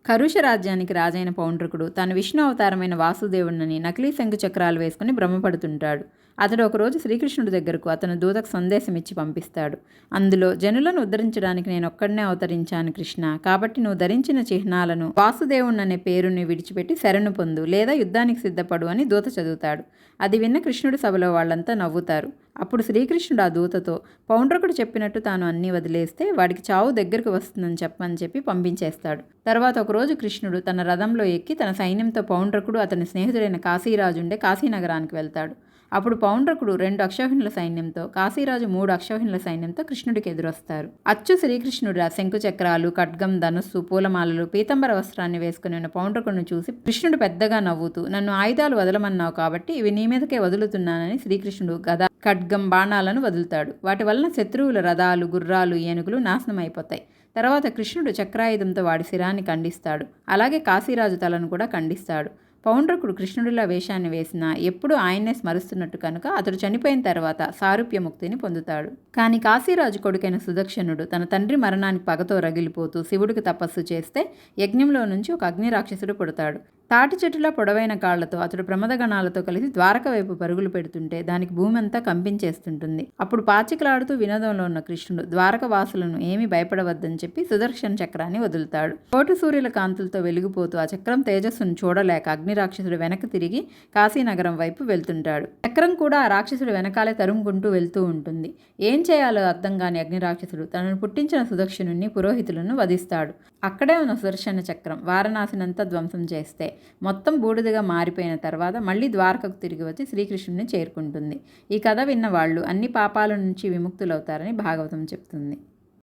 కరుష రాజ్యానికి రాజైన పౌండ్రకుడు తాను విష్ణు అవతారమైన వాసుదేవుడిని నకిలీ శంకు చక్రాలు వేసుకుని భ్రమపడుతుంటాడు. అతడు ఒకరోజు శ్రీకృష్ణుడి దగ్గరకు అతను దూతకు సందేశం ఇచ్చి పంపిస్తాడు. అందులో, జనులను ఉద్ధరించడానికి నేనొక్కడనే అవతరించాను కృష్ణ, కాబట్టి నువ్వు ధరించిన చిహ్నాలను, వాసుదేవుణ్ణనే పేరుని విడిచిపెట్టి శరణు పొందు, లేదా యుద్ధానికి సిద్ధపడు అని దూత చదువుతాడు. అది విన్న కృష్ణుడి సభలో వాళ్ళంతా నవ్వుతారు. అప్పుడు శ్రీకృష్ణుడు ఆ దూతతో, పౌండ్రకుడు చెప్పినట్టు తాను అన్నీ వదిలేస్తే వాడికి చావు దగ్గరకు వస్తుందని చెప్పని చెప్పి పంపించేస్తాడు. తర్వాత ఒకరోజు కృష్ణుడు తన రథంలో ఎక్కి తన సైన్యంతో పౌండ్రకుడు అతని స్నేహితుడైన కాశీరాజుండే కాశీనగరానికి వెళ్తాడు. అప్పుడు పౌండ్రకుడు 2 అక్షౌహిణుల సైన్యంతో, కాశీరాజు 3 అక్షౌహిణుల సైన్యంతో కృష్ణుడికి ఎదురొస్తారు. అచ్చు శ్రీకృష్ణుడు శంకు చక్రాలు, ఖడ్గం, ధనుస్సు, పూలమాలలు, పీతంబర వస్త్రాన్ని వేసుకుని ఉన్న పౌండ్రకుడిని చూసి కృష్ణుడు పెద్దగా నవ్వుతూ, నన్ను ఆయుధాలు వదలమన్నావు కాబట్టి ఇవి నీ మీదకే వదులుతున్నానని శ్రీకృష్ణుడు గద, ఖడ్గం, బాణాలను వదులుతాడు. వాటి వలన శత్రువుల రథాలు, గుర్రాలు, ఏనుగులు నాశనం అయిపోతాయి. తర్వాత కృష్ణుడు చక్రాయుధంతో వాడి శిరాన్ని ఖండిస్తాడు. అలాగే కాశీరాజు తలను కూడా ఖండిస్తాడు. పౌండ్రకుడు కృష్ణుడిలా వేషాన్ని వేసినా ఎప్పుడూ ఆయన్నే స్మరిస్తున్నట్టు కనుక అతడు చనిపోయిన తర్వాత సారూప్యముక్తిని పొందుతాడు. కానీ కాశీరాజు కొడుకైన సుదక్షణుడు తన తండ్రి మరణానికి పగతో రగిలిపోతూ శివుడికి తపస్సు చేస్తే యజ్ఞంలో నుంచి ఒక అగ్ని రాక్షసుడు పుడతాడు. తాటి చెట్టులా పొడవైన కాళ్లతో అతడు ప్రమదగణాలతో కలిసి ద్వారక వైపు పరుగులు పెడుతుంటే దానికి భూమి అంతా కంపించేస్తుంటుంది. అప్పుడు పాచికలాడుతూ వినోదంలో ఉన్న కృష్ణుడు ద్వారక వాసులను ఏమీ భయపడవద్దని చెప్పి సుదర్శన చక్రాన్ని వదులుతాడు. కోటి సూర్యుల కాంతులతో వెలిగిపోతూ ఆ చక్రం తేజస్సును చూడలేక అగ్ని రాక్షసుడు వెనక్కి తిరిగి కాశీనగరం వైపు వెళ్తుంటాడు. చక్రం కూడా ఆ రాక్షసుడు వెనకాలే తరుముకుంటూ వెళ్తూ ఉంటుంది. ఏం చేయాలో అర్థం కాని అగ్ని రాక్షసుడు తనను పుట్టించిన సుదక్షిణుణ్ణి, పురోహితులను వధిస్తాడు. అక్కడే ఉన్న సుదర్శన చక్రం వారణాసినంతా ధ్వంసం చేస్తే మొత్తం బూడిదగా మారిపోయిన తర్వాత మళ్ళీ ద్వారకకు తిరిగి వచ్చి శ్రీకృష్ణుడిని చేరుకుంటుంది. ఈ కథ విన్న వాళ్ళు అన్ని పాపాల నుంచి విముక్తులవుతారని భాగవతం చెప్తుంది.